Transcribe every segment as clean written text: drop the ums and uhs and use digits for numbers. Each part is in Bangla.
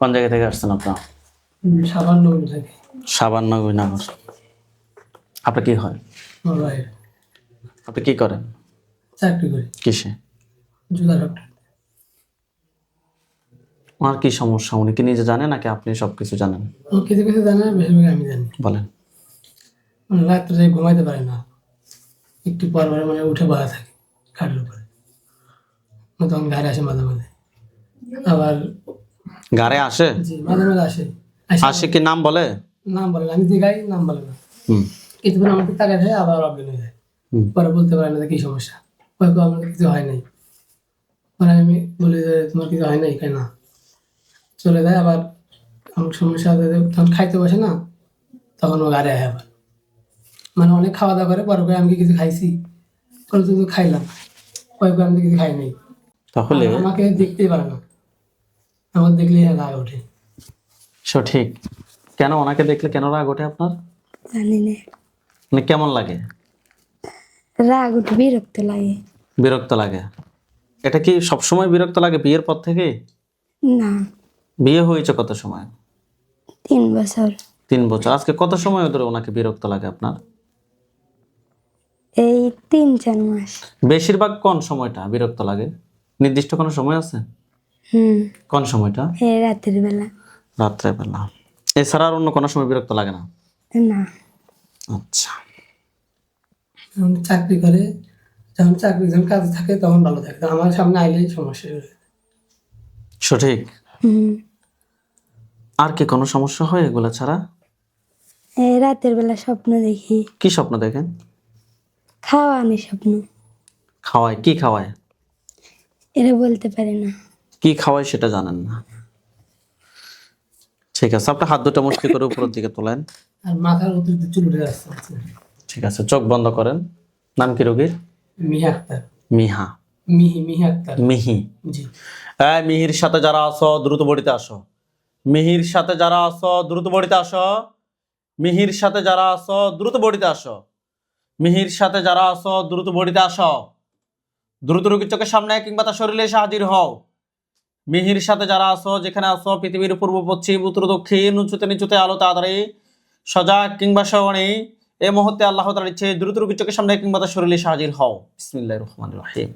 কোন জায়গা থেকে আসছেন আপনার? সাবান্ন থেকে। সাবান্ন নগর। আপনার কি হয়? আমার ভাই আপনি কি করেন? চাকরি করি, কিসে? জুতা ফ্যাক্টরি। ওনার কি সমস্যা, উনি কি নিজে জানেন নাকি আপনি সবকিছু জানেন? ও কিছু কিছু জানে, বেশিরভাগ আমি জানি। বলেন। মানে রাত্রে ঘুমাইতে পারে না, একটু পর পরে মানে উঠে বসা থাকে খাটের উপরে। তখন ঘরে আসে মাঝে মাঝে, আবার গাড়ে আসে? জি মাঝে মাঝে আসে। আসে কি নাম বলে? নাম বলে না, আমি দিঘাই নাম বলে না। হুম কিছুক্ষণ আমাকে তাকায় থাকে, আবার অজ্ঞান হয়ে যায়। হুম। পরে বলতে পারে না যে কি সমস্যা, হয়তো আমার কিছু হয় নাই। পরে আমি বলি যে তোমার কিছু হয় নাই, কেন চলে যায়। আবার আমার সমস্যা হতে তখন খাইতে বসে না, তখন ও গাড়ি আয় আবার। মানে অনেক খাওয়া দাওয়া করে, পরে কয় আমি কি কিছু খাইছি, পরে তো খাইলাম, পরে কয় আমি তো কিছু খাই নাই। তাহলে আর আমাকে দেখতেই পারে না, আমার দেখলেই রাগ ওঠে। সঠিক। কেন ওনাকে দেখলে কেন রাগ ওঠে আপনার? জানি না, মানে কেমন লাগে? রাগ উঠে বিরক্ত লাগে। বিরক্ত লাগে? এটা কি সবসময় বিরক্ত লাগে বিয়ের পর থেকে? না, বিয়ে হয়েছে কত সময়? 3 বছর। 3 বছর। আজকে কত সময় ধরে ওনাকে বিরক্ত লাগে আপনার? এই 3-4 মাস। বেশিরভাগ কোন সময়টা বিরক্ত লাগে? নির্দিষ্ট কোনো সময় আছে? কোন সময়টা? এই রাতের বেলা। রাত্রে বেলা। এছাড়া আর অন্য কোনো সময় বিরক্ত লাগে না? না, আচ্ছা। যখন চাকরি করে, যখন কাজে থাকে তখন ভালো থাকে, তো আমার সামনে আইলেই সমস্যা শুরু হয়। সঠিক। হুম, আর কি কোনো সমস্যা হয় এগুলা ছাড়া? এই রাতের বেলা স্বপ্ন দেখি। কি স্বপ্ন দেখেন? খাওয়া আনি স্বপ্ন, খাওয়ায়? কি খাওয়ায়? এটা বলতে পারি না। কি খাওয়ায় সেটা জানেন না? ঠিক আছে, আপনি হাত দুটো মুষ্টি করে উপরের দিকে তোলেন। আর মাথার অতিরিক্ত চুল উঠে যাচ্ছে। ঠিক আছে, চোখ বন্ধ করেন। নাম কি রোগীর? মিহি আক্তার। মিহা। মিহি আক্তার। মিহি। জি। মিহির সাথে যারা আসো দ্রুত বডিতে আসো। মিহির সাথে যারা আসো দ্রুত বডিতে আসো। মিহির সাথে যারা আসো দ্রুত বডিতে আসো। মিহির সাথে যারা আসো দ্রুত বডিতে আসো। দ্রুত রোগীর চোখের সামনে কিংবা তার শরীরে এসে হাজির হও। মিহির সাথে যারা আসো, যেখানে আসো, পৃথিবীর পূর্ব পশ্চিম উত্তর দক্ষিণ উঁচুতে নিচুতে আলো তাড়াতাড়ি সজাগ কিংবা সওয়ানি এই মুহূর্তে আল্লাহ তাআলার ইচ্ছে দ্রুত রোগীর চোখের সামনে কিংবা তার শরীরে এসে হাজির হও। বিসমিল্লাহির রহমানির রহিম।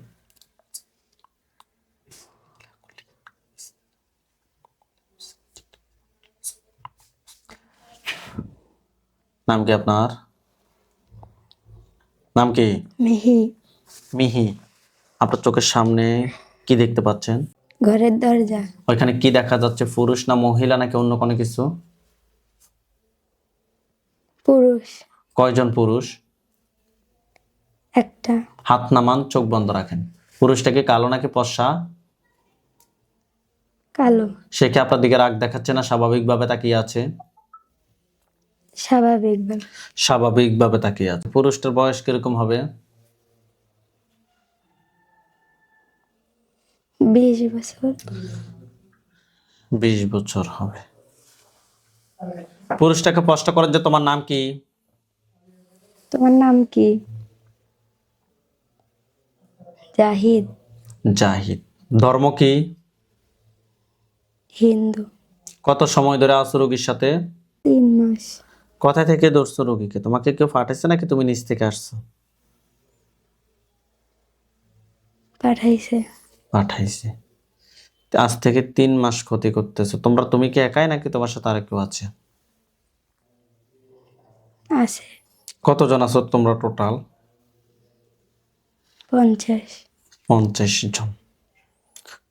নাম কি আপনার? নাম কি? মিহি। মিহি। আপনার চোখের সামনে কি দেখতে পাচ্ছেন? ঘরের দরজা। ওইখানে কি দেখা যাচ্ছে? পুরুষ না মহিলা নাকি অন্য কোনো কিছু? পুরুষ। কয়জন পুরুষ? একটা। হাত নামান, চোখ বন্ধ রাখেন। পুরুষটাকে কালো নাকি ফর্সা? কালো। সে কি আপনার দিকে রাগ দেখাচ্ছে না স্বাভাবিকভাবে তাকিয়ে আছে? স্বাভাবিক ভাবে। স্বাভাবিকভাবে তাকিয়ে আছে। পুরুষটার বয়স কিরকম হবে? 20 বছর। 20 বছর হবে। পুরুষটাকে প্রশ্ন করেন যে তোমার নাম কি? তোমার নাম কি? জাহিদ। জাহিদ। ধর্ম কি? হিন্দু। কত সময় ধরে আছো রোগীর সাথে? 3 মাস। কোথা থেকে ধরছো রোগীকে? তোমাকে কেউ পাঠাইছে নাকি তুমি নিজ থেকে আসছো? পাঠাইছে। পাঠাইছে। আজ থেকে 3 মাস ক্ষতি করতেছো তোমরা। তুমি কি একাই নাকি তোমার সাথে আর কেউ আছে? আছে কতজন আছো তোমরা টোটাল? 50। 50 জন।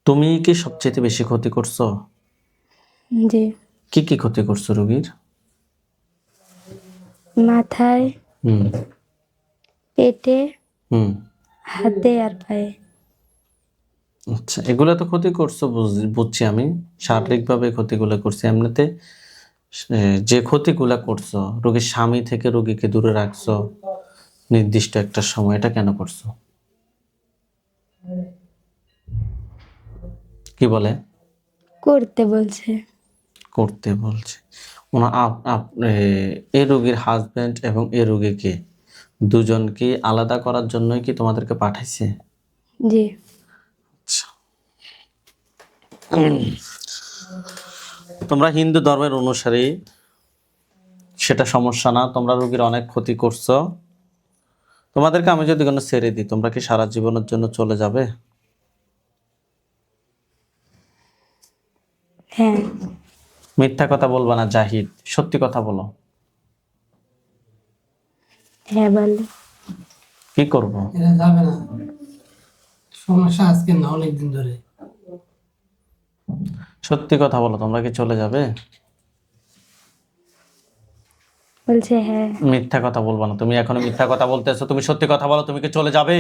তুমি কি সবচেয়ে বেশি ক্ষতি করছো? জি। কি কি ক্ষতি করছো রোগীর? মাথায়, হুম পেটে, হুম। হাতে আর পায়ে। আচ্ছা, এগুলো তো ক্ষতি করছো বুঝছি আমি। শারীরিকভাবে ক্ষতিগুলো করছি। এমনিতে যে ক্ষতিগুলা করছো, রোগীর স্বামী থেকে রোগীকে দূরে রাখছো নির্দিষ্ট একটা সময়, এটা কেন করছো? কি বলে? করতে বলছে। করতে বলছে। ওনা এই রোগীর হাজবেন্ড এবং এই রোগীকে দুজনকে আলাদা করার জন্যই কি তোমাদেরকে পাঠাইছে? জি। আচ্ছা। তোমরা হিন্দু ধর্মের অনুসারী, সেটা সমস্যা না। তোমরা রোগীর অনেক ক্ষতি করছো। তোমাদেরকে আমি যদি কোনো ছেড়ে দিই, তোমরা কি সারা জীবনের জন্য চলে যাবে? হ্যাঁ। মিথ্যা কথা বলবা না জাহিদ, সত্যি কথা বলো। হ্যাঁ বলে। কি করব? এরা যাবে না, সমস্যা আজকে না, অনেকদিন ধরে। সত্যি কথা বলো, তোমরা কি চলে যাবে? বলছে হ্যাঁ। মিথ্যা কথা বলবা না। তুমি এখনো মিথ্যা কথা বলতেছো। তুমি সত্যি কথা বলো, তুমি কি চলে যাবে?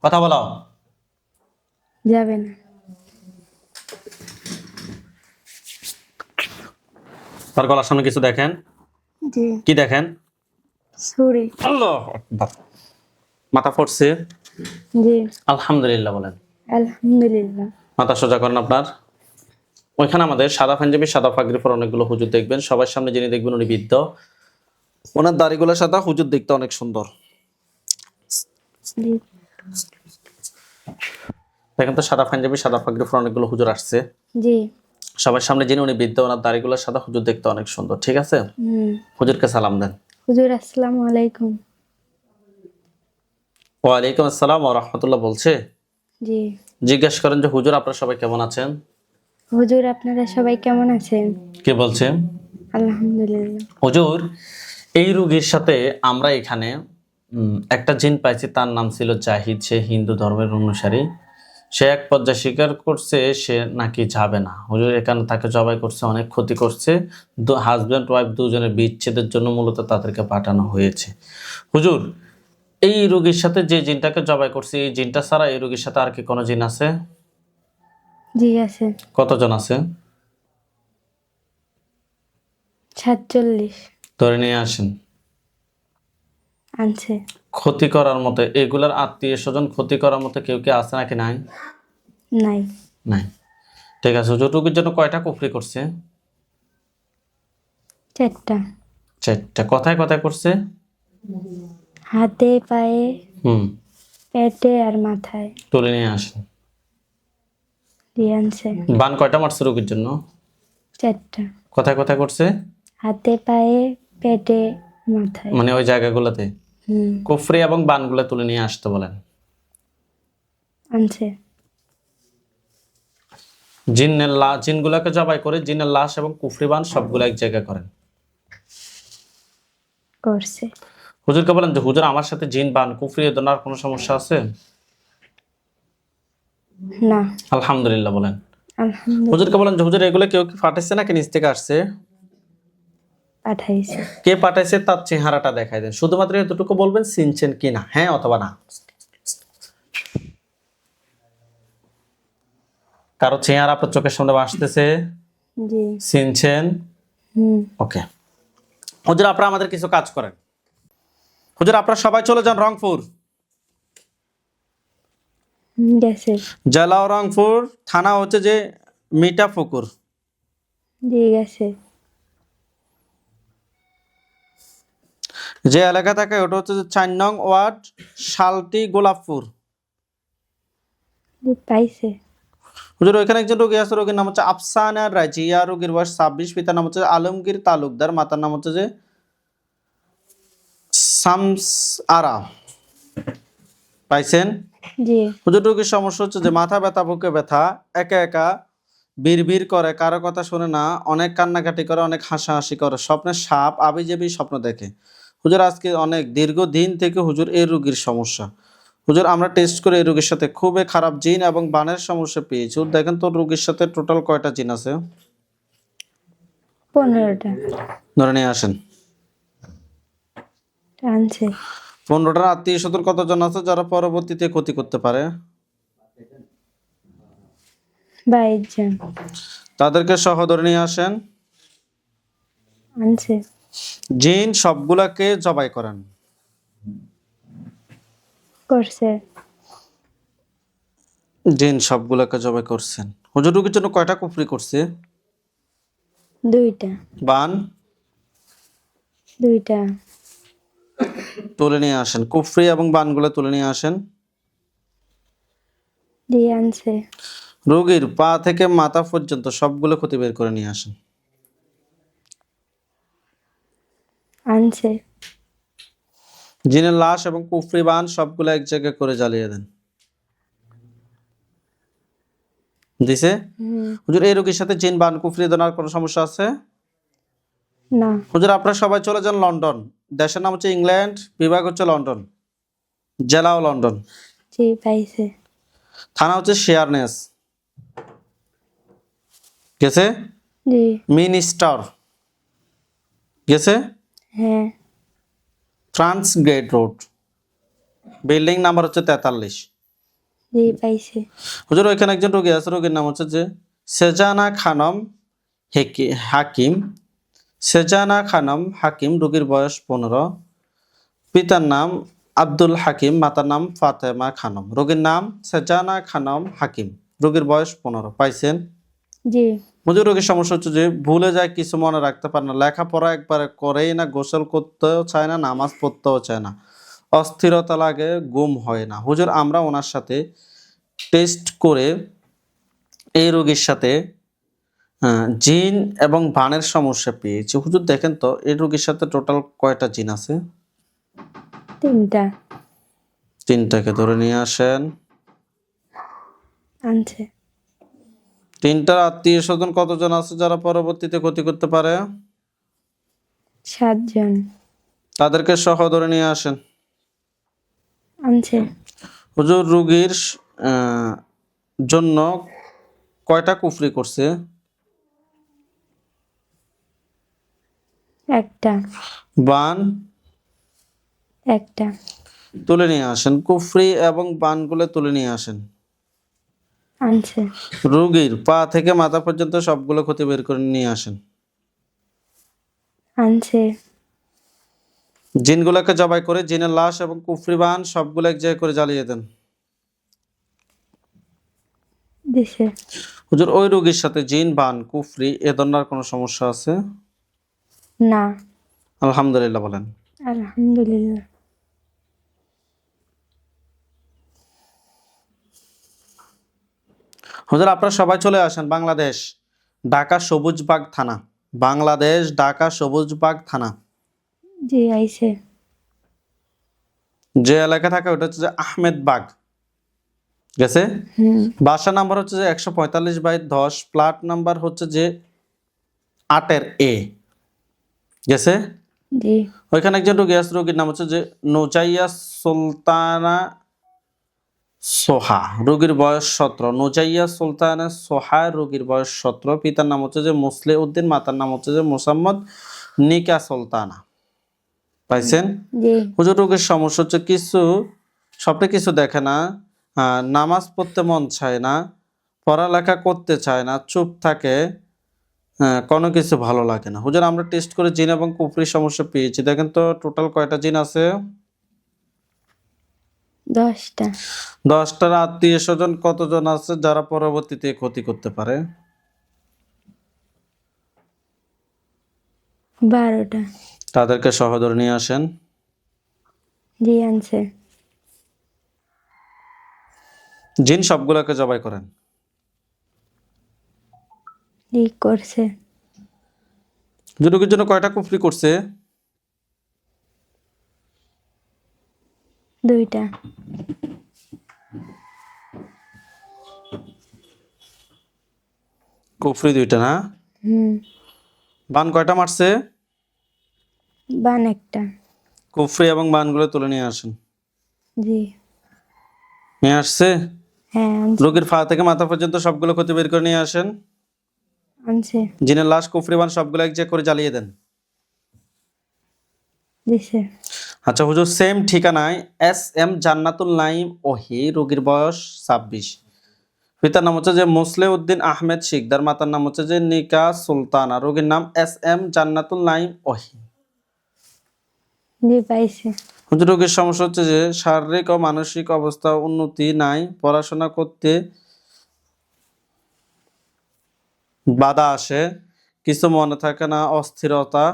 কথা বলো। যাবে না। তার গলার সামনে কিছু দেখেন? জি। কি দেখেন? ছুরি। আল্লাহ আকবার। মাথা ফটছে? জি। আলহামদুলিল্লাহ বলেন। আলহামদুলিল্লাহ। মাথা সোজা করেন আপনার। ওইখানে আমাদের সাদা পাঞ্জাবি, সাদা পাগড়ি পরা অনেকগুলো হুজুর দেখবেন। সবার সামনে যিনি দেখবেন উনি বৃদ্ধ। ওনার দাড়িগুলোর সাদা, হুজুর দেখতে অনেক সুন্দর। জি। দেখেন তো, সাদা পাঞ্জাবি, সাদা পাগড়ি পরা অনেকগুলো হুজুর আসছে। জি। সবার সামনে যিনি উনি বৃদ্ধ, ওনার দাড়িগুলোর সাদা, হুজুর দেখতে অনেক সুন্দর। ঠিক আছে, হুজুরকে সালাম দেন। হুজুর আসসালামু আলাইকুম। ওয়ালাইকুম আসসালাম ওয়া রাহমাতুল্লাহ বলছে। জি। জিজ্ঞেস করেন যে হুজুর আপনারা সবাই কেমন আছেন? হুজুর আপনারা সবাই কেমন আছেন? কে বলছে? আলহামদুলিল্লাহ। হুজুর, এই রোগীর সাথে আমরা এখানে একটা জিন পাইছি, তার নাম ছিল জাহিদ। সে হিন্দু ধর্মের অনুসারী। সে এক পর্যায়ে স্বীকার করছে সে নাকি যাবে না। হুজুর এখানে তাকে জবাই করছে, অনেক ক্ষতি করছে। হাজব্যান্ড ওয়াইফ দুজনের বিচ্ছেদের জন্য মূলত তাদেরকে পাঠানো হয়েছে। হুজুর, এই রোগীর সাথে যে জিনটাকে জবাই করছে, এই জিনটা ছাড়া এই রোগীর সাথে আর কি কোনো জিন আছে? জি আছে। কতজন আছে? 47 ধরে নিয়ে আসেন। আনছে। ক্ষতি করার মতো, এগুলার আত্মীয় স্বজন ক্ষতি করার মতো কেউ কি আছে নাকি নাই? নাই। নাই। ঠিক আছে হুজুর, রোগীর জন্য কয়টা কুফরি করছে? 4টা। 4টা। কথায় কথায় করছে? হাতে, পায়ে, হুম। পেটে আর মাথায়। তুলে নিয়ে আসেন। জি আনছে। বান কয়টা মারছে রোগীর জন্য? 4টা। কথায় কথায় করছে? হাতে, পায়ে, পেটে, মাথায়। মানে ওই জায়গাগুলোতে হুম। কুফরি এবং বানগুলো তুলে নিয়ে আসতে বলেন। আনছে। জিনগুলোকে জবাই করে জিনের লাশ এবং কুফরি বান সবগুলো এক জায়গায় করেন। করছে। হুজুরকে বলেন যে হুজুর আমার সাথে জিন বান কুফরি এ ধরনের আর কোনো সমস্যা আছে? না। আলহামদুলিল্লাহ বলেন। আলহামদুলিল্লাহ। হুজুরকে বলেন যে হুজুর এগুলো কেউ কি পাঠাইছে নাকি নিজ থেকে আসছে? পাঠাইছে। কে পাঠাইছে তার চেহারাটা দেখাই দেন। শুধুমাত্র এতটুকু বলবেন চিনছেন কি না, হ্যাঁ অথবা না। কারো চেহারা আপনার চোখের সামনে আসতেছে? জি। চিনছেন? হুম। ওকে। হুজুর আপনারা আমাদের কিছু কাজ করেন। হুজুর আপনারা সবাই চলে যান রংপুর। গেছে। জেলা রংপুর, থানা হচ্ছে যে মিঠাপুকুর। জি গেছে। যে এলাকা থাকে ওটা হচ্ছে যে 4 নং ওয়ার্ড, শালটি, গোলাপপুর। জি পাইছে। হুজুর ওইখানে একজন রোগী আছে, রোগীর নাম হচ্ছে আফসানা রাজিয়া। রোগীর বয়স 26। পিতার নাম হচ্ছে আলমগীর তালুকদার। মাতার নাম হচ্ছে যে শামস আরা। পাইছেন? জি। হুজুর রোগীর সমস্যা হচ্ছে যে মাথা ব্যথা, বুকে ব্যথা, একা একা বিড়বিড় করে, কারো কথা শুনে না, অনেক কান্নাকাটি করে, অনেক হাসাহাসি করে, স্বপ্নে সাপ আবিজাবি স্বপ্ন দেখে। হুজুর আজকে অনেক দীর্ঘদিন থেকে হুজুর এই রোগীর সমস্যা। হুজুর আমরা টেস্ট করে এই রোগীর সাথে খুবই খারাপ জিন এবং বানের সমস্যা পেয়েছি। হুজুর দেখেন তো রোগীর সাথে টোটাল কয়টা জিন আছে? 15টা। ধরে নিয়ে আসেন। আনছে। 15টার আত্মীয় স্বজন কতজন আছে যারা পরবর্তীতে ক্ষতি করতে পারে? 22 জন। তাদেরকে সহ ধরে নিয়ে আসেন। আনছে। জিন সবগুলাকে জবাই করেন। করছে। জিন সবগুলাকে জবাই করছেন। হুজুর রোগীর জন্য কয়টা কুফরি করছে? 2টা। বান 2টা। তুলে নিয়ে আসেন। কুফরি এবং বানগুলো তুলে নিয়ে আসেন। জি আনছে। রোগীর পা থেকে মাথা পর্যন্ত সবগুলো ক্ষতি বের করে নিয়ে আসেন। আনছে। জিনের লাশ এবং কুফরি বান সবগুলো এক জায়গায় করে জ্বালিয়ে দেন। দিছে? হুজুর, এই রোগীর সাথে জিন বান কুফরি দেওয়ার কোনো সমস্যা আছে? না। হুজুর, আপনারা সবাই চলে যান লন্ডন। দেশের নাম হচ্ছে ইংল্যান্ড, বিভাগ হচ্ছে লন্ডন, জেলাও লন্ডন, জি পাইছে। থানা হচ্ছে শেয়ারনেস। গেছে? জি। মিনিস্টার। গেছে? হ্যাঁ। Trans gate road, building number হচ্ছে 43। জি পাইছে। হুজুর, ওইখানে একজন রোগী আছে, রোগীর নাম হচ্ছে যে সেজানা খানম হাকিম। সেজানা খানম হাকিম, রোগীর বয়স 15, পিতার নাম আব্দুল হাকিম, মাতার নাম ফাতেমা খানম। রোগীর নাম সেজানা খানম হাকিম, রোগীর বয়স 15। পাইছেন? জি। হুজুর, রোগীর সমস্যা হচ্ছে যে ভুলে যায়, কিছু মনে রাখতে পারে না, লেখাপড়া একবারে করেই না, গোসল করতেও চায় না, নামাজ পড়তেও চায় না, অস্থিরতা লাগে, ঘুম হয় না। হুজুর, আমরা ওনার সাথে টেস্ট করে এই রোগীর সাথে জিন এবং বানের সমস্যা পেয়েছি। হুজুর, দেখেন তো এই রোগীর সাথে টোটাল কয়টা জিন আছে? 3টা। 3টাকে ধরে নিয়ে আসেন। আনছে। 3টার আত্মীয় স্বজন কতজন আছে যারা পরবর্তীতে ক্ষতি করতে পারে? 7 জন। তাদেরকে সহ ধরে নিয়ে আসেন। আনছে। হুজুর, রোগীর জন্য কয়টা কুফরি করছে? একটা। বান? একটা। তুলে নিয়ে আসেন। কুফরি এবং বানগুলো তুলে নিয়ে আসেন। আনছে। রোগীর পা থেকে মাথা পর্যন্ত সবগুলো ক্ষতি বের করে নিয়ে আসেন। আনছে। জিনগুলোকে জবাই করে জিনের লাশ এবং কুফরি বান সবগুলো এক জায়গায় করে জ্বালিয়ে দেন। দিছে। হুজুর, ওই রোগীর সাথে জিন বান কুফরি এ ধরনের কোনো সমস্যা আছে? না। আলহামদুলিল্লাহ বলেন। আলহামদুলিল্লাহ। হুজুর, আপনারা সবাই চলে আসেন বাংলাদেশ, ঢাকা সবুজবাগ থানা। বাংলাদেশ, ঢাকা সবুজবাগ থানা। জি আইছে। যে এলাকা থাকে ওটা হচ্ছে যে আহমেদ বাগ। গেছে? বাসা নাম্বার হচ্ছে যে 145/10, প্লাট নাম্বার হচ্ছে যে 8-এ। গেছে? জি। ওইখানে একজন রোগী আছে, রোগীর নাম হচ্ছে যে নোজাইয়া সুলতানা সোহা, রোগীর বয়স 17। নোজাইয়া সুলতানা সোহা, রোগীর বয়স 17, পিতার নাম হচ্ছে যে মুসলে উদ্দিন, মাতার নাম হচ্ছে যে মোসাম্মদ নিকা সুলতানা। পাইছেন? জি। হুজুর, রোগীর সমস্যা হচ্ছে কিছু স্বপ্নে কিছু দেখে না, নামাজ পড়তে মন চায় না, পড়ালেখা করতে চায় না, চুপ থাকে, কোনো কিছু ভালো লাগে না। হুজুর, আমরা টেস্ট করে জিন এবং কুফরির সমস্যা পেয়েছি। দেখেন তো টোটাল কয়টা জিন আছে? 10টা। 10টার আত্মীয় স্বজন কতজন আছে যারা পরবর্তীতে ক্ষতি করতে পারে? 12টা। তাদেরকে সহ ধরে নিয়ে আসেন। জি আনছে। জিন সবগুলোকে জবাই করেন। জি করছে। রোগীর জন্য কয়টা কুফরি করছে? 2টা। কুফরি 2টা না? বান কয়টা মারছে? বান একটা। কুফরি এবং বানগুলো তুলে নিয়ে আসেন। জি। নিয়ে আসছে? হ্যাঁ আনছে। রোগীর পা থেকে মাথা পর্যন্ত সবগুলো ক্ষতি বের করে নিয়ে আসেন। আনছে। জিনের লাশ কুফরি বান সবগুলো এক জায়গায় করে জ্বালিয়ে দেন। দিছে। আচ্ছা হুজুর, সেম ঠিকানায় SM জান্নাতুল নাইম ওহি, রোগীর বয়স 26, পিতার নাম হচ্ছে যে মুসলে উদ্দিন আহমেদ শিকদার, মাতার নাম হচ্ছে যে নিকা সুলতানা, রোগীর নাম SM জান্নাতুল নাইম ওহি। জি পাইছে। হুজুর, রোগীর সমস্যা হচ্ছে যে শারীরিক ও মানসিক অবস্থা উন্নতি নাই, পড়াশোনা করতে বাধা আসে, কিছু মনে থাকে না, অস্থিরতা,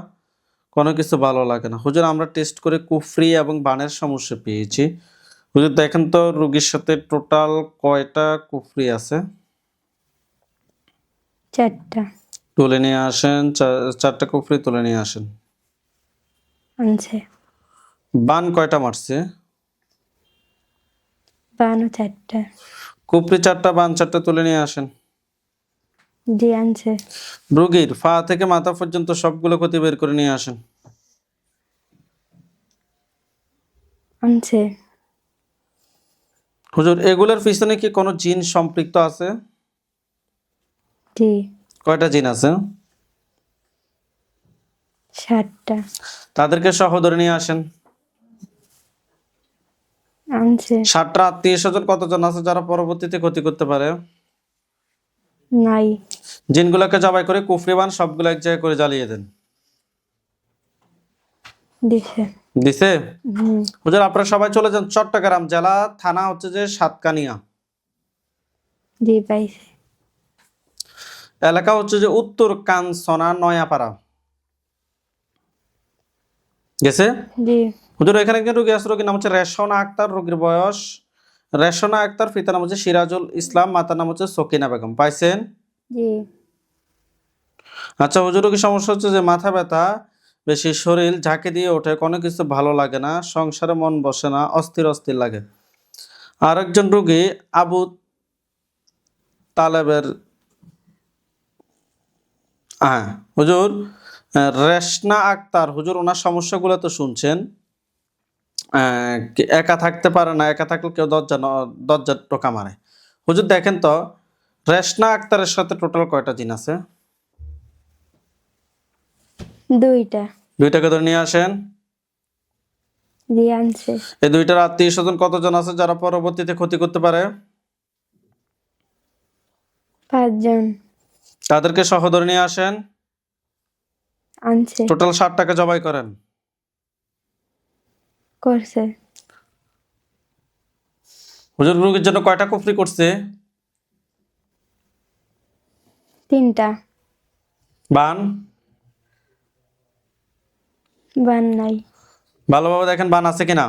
কোনো কিছু ভালো লাগে না। হুজুর, আমরা টেস্ট করে কুফরি এবং বানের সমস্যা পেয়েছি। হুজুর দেখেন তো রোগীর সাথে টোটাল কয়টা কুফরি আছে? 4টা। তুলে নিয়ে আসেন, 4টা কুফরি তুলে নিয়ে আসেন। আনছে। বান কয়টা মারছে? বানও 4টা। কুফরি 4টা, বান 4টা, তুলে নিয়ে আসেন। জি আনছে। রোগীর পা থেকে মাথা পর্যন্ত সবগুলো ক্ষতি বের করে নিয়ে আসেন। আনছে। হুজুর এগুলোর পিছনে কি কোনো জিন সম্পৃক্ত আছে? জি। কয়টা জিন আছে? 7টা। তাদেরকে সহ ধরে নিয়ে আসেন। আনছে। 7টা আত্মীয় স্বজন কতজন আছে যারা পরবর্তীতে ক্ষতি করতে পারে? নাই। জিনগুলোকে জবাই করে কুফরি বান সবগুলো এক জায়গায় করে জ্বালিয়ে দেন। দিছে। দিছে? হুম। হুজুর আপনারা সবাই চলে যান চট্টগ্রাম জেলা, থানা হচ্ছে যে সাতকানিয়া, জি পাইছে। এলাকা হচ্ছে যে উত্তর কাঞ্চনা নয়াপাড়া। গেছে? জি। হুজুর এখানে একজন রোগী আছে, রোগীর নাম হচ্ছে রেশনা আক্তার, রোগীর বয়স, রেশনা আক্তার, পিতার নাম হচ্ছে সিরাজুল ইসলাম, মাতার নাম হচ্ছে সকিনা বেগম। পাইছেন? জি। আচ্ছা হুজুর রোগীর সমস্যা হচ্ছে যে মাথা ব্যথা, বেশি শরীর ঝাঁকি দিয়ে ওঠে, কোনো কিছু ভালো লাগে না, সংসারে মন বসে না, অস্থির অস্থির লাগে। আরেকজন রোগী আবু তালেবের, হ্যাঁ হুজুর, রেশনা আক্তার, হুজুর ওনার সমস্যাগুলো তো শুনছেন। একা থাকতে পারে না, একা থাকলে কেউ দরজা টোকা মারে। হুজুর দেখেন তো রেশনা আক্তারের সাথে টোটাল কয়টা জিন আছে? 2টা। 2টাকে ধরে নিয়ে আসেন। জি আনছে। এই 2টার আত্মীয় স্বজন কতজন আছে যারা পরবর্তীতে ক্ষতি করতে পারে? 5 জন। তাদেরকে সহ ধরে নিয়ে আসেন। আনছে। টোটাল 7টাকে জবাই করেন। করছে। হুজুর রোগীর জন্য কয়টা কুফরি করছে? 3টা। বান? বান নাই। ভালোভাবে দেখেন বান আছে কিনা।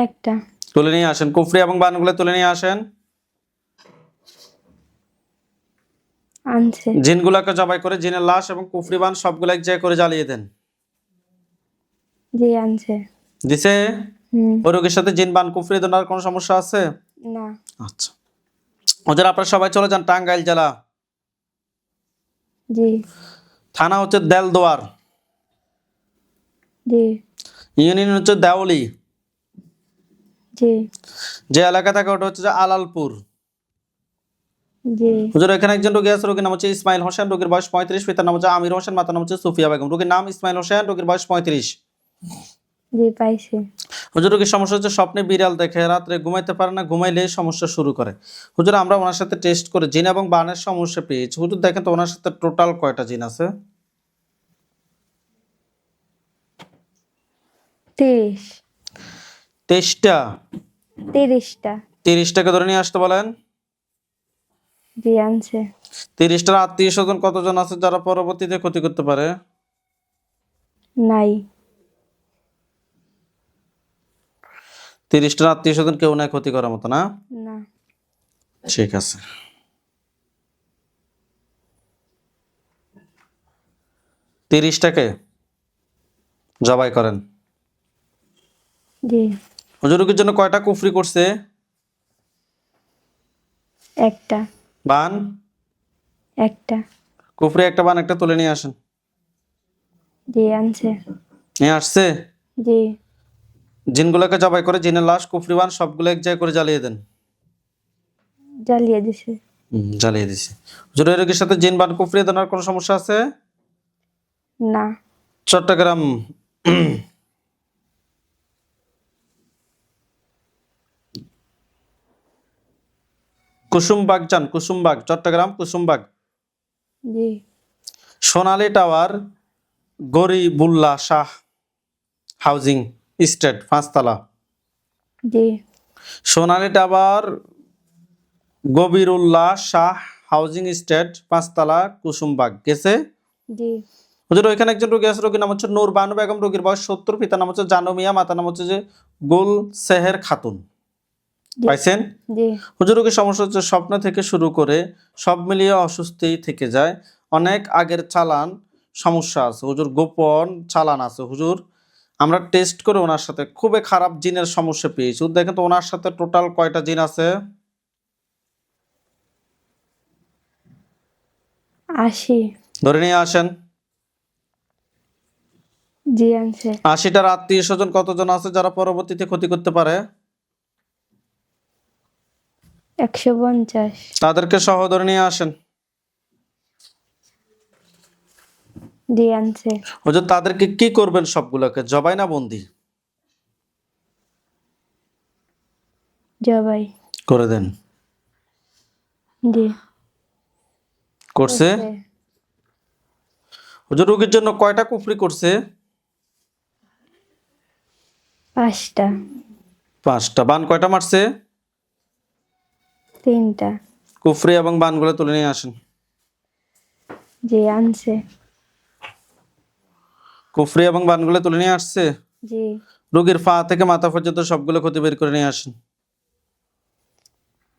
একটা। তুলে নিয়ে আসেন কুফরি এবং বানগুলো তুলে নিয়ে আসেন। আনছে। জিনগুলোকে জবাই করে জিনের লাশ এবং কুফরি বান সবগুলো এক জায়গায় করে জ্বালিয়ে দেন। জি আনছে। দিছে? হুম। ওই রোগীর সাথে জিন বান কুফরি দেওয়ার কোনো সমস্যা আছে? না। আচ্ছা হুজুর আপনারা সবাই চলে যান টাঙ্গাইল জেলা, জি। থানা হচ্ছে দেলদুয়ার, জি। ইউনিয়ন হচ্ছে দেওলি, জি। যে এলাকা থাকে ওটা হচ্ছে যে আলালপুর। জি। হুজুর এখানে একজন রোগী আছে, রোগীর নাম হচ্ছে ইসমাইল হোসেন, রোগীর বয়স 35, পিতার নাম হচ্ছে আমির হোসেন, মাতার নাম হচ্ছে সুফিয়া বেগম। রোগীর নাম ইসমাইল হোসেন, রোগীর বয়স 35। জি পাইছে। হুজুর রোগীর সমস্যা হচ্ছে স্বপ্নে বিড়াল দেখে, রাত্রে ঘুমাইতে পারে না, ঘুমাইলে সমস্যা শুরু করে। হুজুর আমরা ওনার সাথে টেস্ট করে জিন এবং বানের সমস্যা পেয়েছি। হুজুর দেখেন তো ওনার সাথে টোটাল কয়টা জিন আছে? 30। 23টা। 30টা। 30টাকে ধরে নিয়ে আসতে বলেন। জি আনছে। 30টার আত্মীয় স্বজন কতজন আছে যারা পরবর্তীতে ক্ষতি করতে পারে? নাই। 30টার আত্মীয় স্বজন কেউ নাই ক্ষতি করার মতো না? না। ঠিক আছে। 30টাকে জবাই করেন। জি। হুজুর রোগীর জন্য কয়টা কুফরি করছে? একটা। বান? একটা। কুফরি একটা, বান একটা, তুলে নিয়ে আসেন। জি আনছে। নিয়ে আসছে? জি। জিনগুলোকে জবাই করে জিনের লাশ কুফরি বান সবগুলো এক জায়গায় করে জ্বালিয়ে দেন। জ্বালিয়ে দিছে। জ্বালিয়ে দিছি। হুজুর এই রোগীর সাথে জিন বান কুফরি দেওয়ার কোনো সমস্যা আছে? না। চট্টগ্রাম কুসুমবাগ যান, কুসুমবাগ, চট্টগ্রাম কুসুমবাগ, জি। Sonali tower, Gharibullah Shah housing estate, 5তলা। জি। Sonali tower, Gharibullah Shah housing estate, 5তলা, কুসুমবাগ। গেছে? জি। হুজুর ওইখানে একজন রোগী আছে, রোগীর নাম হচ্ছে নূর বানু বেগম, রোগীর বয়স 70, পিতার নাম হচ্ছে জানু মিয়া, মাতার নাম হচ্ছে যে গুল সেহের খাতুন। জি পাইছেন? জি হুজুর রোগীর সমস্যা হচ্ছে স্বপ্ন থেকে শুরু করে সব মিলিয়ে অসুস্থই থেকে যায়, অনেক আগের চালান সমস্যা আছে হুজুর, গোপন চালান আছে হুজুর। আমরা টেস্ট করে ওনার সাথে খুবই খারাপ জিনের সমস্যা পেয়েছি। দেখেন তো ওনার সাথে টোটাল কয়টা জিন আছে? 80। ধরে নিয়ে আসেন। জি আনছে। 80টার আত্মীয় স্বজন কতজন আছে যারা পরবর্তীতে ক্ষতি করতে পারে? 150। তাদেরকে সহ ধরে নিয়ে আসেন। জি আনছে। হুজুর তাদেরকে কি করবেন? সবগুলোকে জবাই না বন্দি জবাই। করে দেন। জি করছে? করছে। হুজুর রোগীর জন্য কয়টা কুফরি করছে? 5টা। 5টা। বান কয়টা মারছে? 3টা। কুফরি এবং বানগুলো তুলে নিয়ে আসেন। জি আনছে। কুফরি এবং বানগুলো তুলে নিয়ে আসছে। জি রোগীর পা থেকে মাথা পর্যন্ত সবগুলো ক্ষতি বের করে নিয়ে আসেন।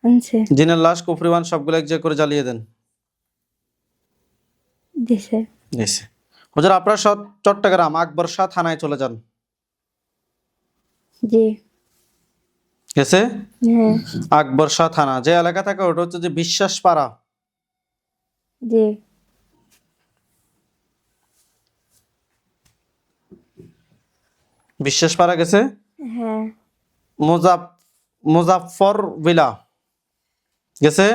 আনছে। জিনের লাশ, কুফরি, বান সবগুলো এক জায়গায় করে জ্বালিয়ে দেন। দিছে। দিছে। হুজুর আপনারা চট্টগ্রাম আকবর শাহ থানায় চলে যান। জি গেছে? হ্যাঁ। আকবর শাহ থানা যে এলাকা থাকে ওটা হচ্ছে যে বিশ্বাস পাড়া। জি বিশ্বাস পাড়া গেছে। হ্যাঁ। মুজাফফর ভিলা গেছে।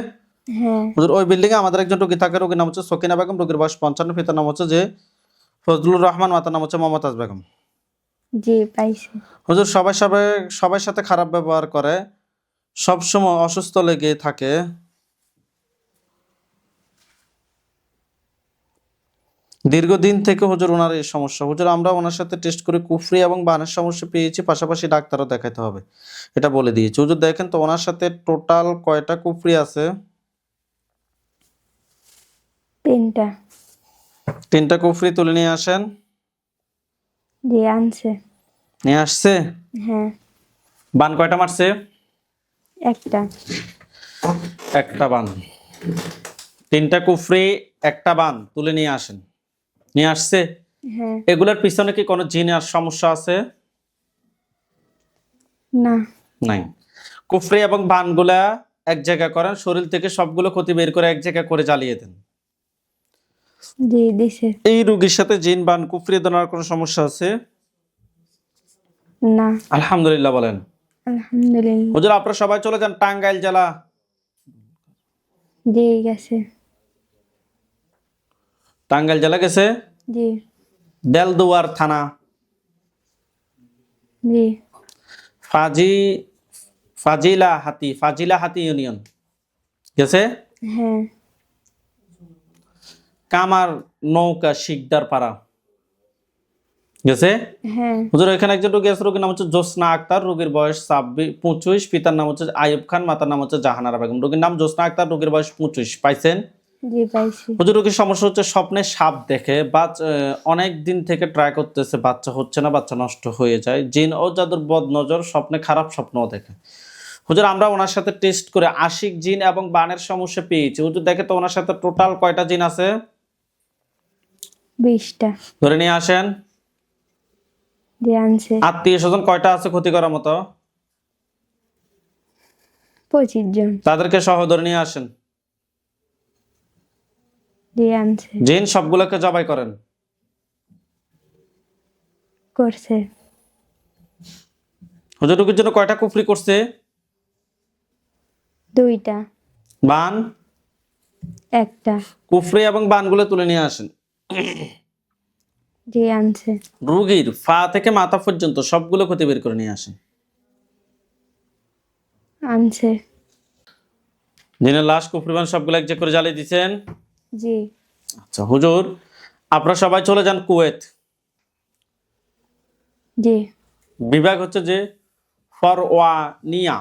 হ্যাঁ। হুজুর ওই বিল্ডিং এ আমাদের একজন রোগী থাকে, রোগীর নাম হচ্ছে সকিনা বেগম, রোগীর বয়স 55, পিতার নাম হচ্ছে যে ফজলুর রহমান, মাতার নাম হচ্ছে মমতাজ বেগম। জি পাইছে। হুজুর সবার সাথে খারাপ ব্যবহার করে, সব সময় অসুস্থ লেগে থাকে। দীর্ঘদিন থেকে হুজুর ওনার এই সমস্যা। হুজুর আমরা ওনার সাথে টেস্ট করে কুফরি এবং বানের সমস্যা পেয়েছি, পাশাপাশি ডাক্তারও দেখাতে হবে, এটা বলে দিয়েছি। হুজুর দেখেন তো ওনার সাথে টোটাল কয়টা কুফরি আছে? 3টা। 3টা কুফরি তুলে নিয়ে আসেন। জি আনছে। নিয়ে আসছে। হ্যাঁ। বান কয়টা মারছে? 1টা। একটা বান। 3টা কুফরি, একটা বান তুলে নিয়ে আসেন। নিয়ে আসছে। হ্যাঁ। এগুলোর পিছনে কি কোনো জিনের সমস্যা আছে? না। নাই। কুফরি এবং বানগুলা এক জায়গা করেন, শরীর থেকে সবগুলো ক্ষতি বের করে এক জায়গা করে জ্বালিয়ে দেন। জি দিছে। এই রোগীর সাথে জিন বান কুফরি দেওয়ার কোনো সমস্যা আছে? না। আলহামদুলিল্লাহ বলেন। আলহামদুলিল্লাহ। হুজুর আপনারা সবাই চলে যান টাঙ্গাইল জেলা। জি গেছে। টাঙ্গাইল জেলা গেছে। জি দেলদুয়ার থানা, জি ফাজি ফাজিলা হাতি ইউনিয়ন গেছে। হ্যাঁ। কামার নৌকা শিকদার পাড়া গেছে। হ্যাঁ। হুজুর এখানে একজন রোগী আছে, রোগীর নাম হচ্ছে জোসনা আক্তার, রোগীর বয়স 25, পিতার নাম হচ্ছে আইয়ুব খান, মাতার নাম হচ্ছে জাহানারা বেগম, রোগীর নাম জোসনা আক্তার, রোগীর বয়স 25। পাইছেন? জি পাইছি। হুজুর রোগীর সমস্যা হচ্ছে স্বপ্নে সাপ দেখে, অনেক দিন থেকে ট্রাই করতেছে, বাচ্চা হচ্ছে না, বাচ্চা নষ্ট হয়ে যায়, জিন ও জাদুর বদ নজর, স্বপ্নে খারাপ স্বপ্নও দেখে। হুজুর আমরা ওনার সাথে টেস্ট করে আশিক জিন এবং বানের সমস্যা পেয়েছি। হুজুর দেখে তো ওনার সাথে টোটাল কয়টা জিন আছে? 20টা। ধরে নিয়ে আসেন। জি আনছে। আত্মীয় স্বজন কয়টা আছে ক্ষতি করার মতো? 25 জন। তাদেরকে সহ ধরে নিয়ে আসেন। জি আনছে। জিন সবগুলোকে জবাই করেন। করছে। হুজুর রোগীর জন্য কয়টা কুফরি করছে? 2টা। বান? 1টা। কুফরি এবং বানগুলো তুলে নিয়ে আসেন। জি আনছে। রোগীর পা থেকে মাথা পর্যন্ত সবগুলো ক্ষতি বের করে নিয়ে আসেন। আনছে। জিনের লাশ, কুফরি, বান সবগুলো এক জায়গায় করে জ্বালিয়ে দিচ্ছেন। জি আচ্ছা হুজুর আপনারা সবাই চলে যান কুয়েত। জি বিভাগ হচ্ছে যে ফরওয়ানিয়া।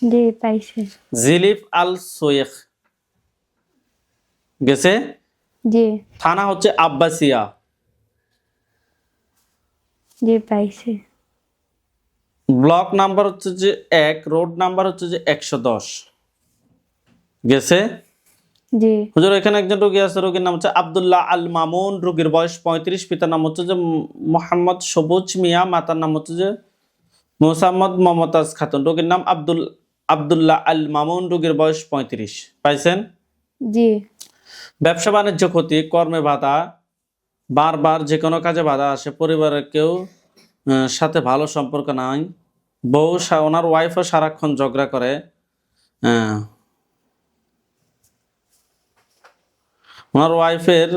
জি পাইছে। জিলিফ আল সোয়েখ গেছে। জি থানা হচ্ছে আব্বাসিয়া। জি পাইছে। ব্লক নাম্বার হচ্ছে যে 1, রোড নাম্বার হচ্ছে যে 110। গেছে? জি হুজুর এখানে একজন রোগী আছে, রোগীর নাম হচ্ছে আব্দুল্লাহ আল মামুন, রোগীর বয়স 35, পিতার নাম হচ্ছে যে মোহাম্মদ সবুজ মিয়া, মাতার নাম হচ্ছে যে মোসাম্মদ মমতাজ খাতুন, রোগীর নাম আব্দুল্লাহ আল মামুন, রোগীর বয়স 35। পাইছেন? জি ব্যবসা বাণিজ্য ক্ষতি, কর্মে বাধা, বারবার যে কোনো কাজে বাধা আসে, পরিবারের কেউ সাথে ভালো সম্পর্ক নাই, বউ ওনার ওয়াইফও সারাক্ষণ ঝগড়া করে, ওনার ওয়াইফের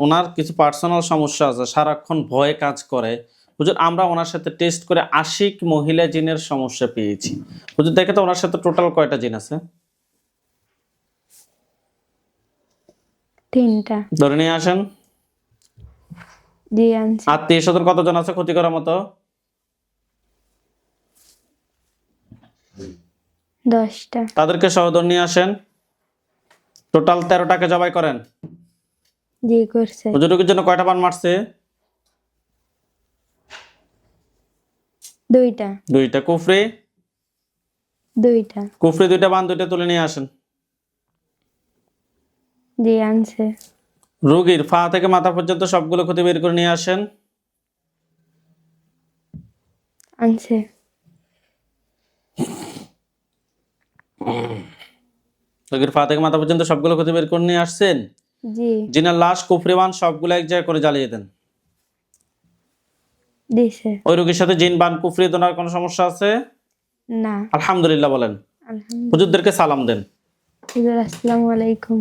ওনার কিছু পার্সোনাল সমস্যা আছে, সারাক্ষণ ভয়ে কাজ করে। হুজুর আমরা ওনার সাথে টেস্ট করে আশিক মহিলা জিনের সমস্যা পেয়েছি। হুজুর দেখে তো ওনার সাথে টোটাল কয়টা জিন আছে? 3টা। ধরে নিয়ে আসেন। জি আনছে। আত্মীয় স্বজন কতজন আছে ক্ষতি করার মতো? 10টা। তাদেরকে সহদর নিয়ে আসেন। টোটাল 13টাকে জবাই করেন। জি করছে। হুজুর রোগীর জন্য কয়টা বান মারছে? 2টা। 2টা। কুফরি? 2টা। কুফরি 2টা বান, 2টা তুলে নিয়ে আসেন। জি আনছে। রোগীর পা থেকে মাথা পর্যন্ত সবগুলো ক্ষতি বের করে নিয়ে আসেন। আনছে। রোগীর পা থেকে মাথা পর্যন্ত সবগুলো ক্ষতি বের করে নিয়ে আসছেন। জি জিনার লাশ, কুফরি বান সবগুলো এক জায়গায় করে জ্বালিয়ে দেন। দিছে। ওই রোগীর সাথে জিন বান কুফরি দোনার কোনো সমস্যা আছে? না। আলহামদুলিল্লাহ বলেন। আলহামদুলিল্লাহ। হুজুরদেরকে সালাম দেন। হুজুর আসসালামু আলাইকুম।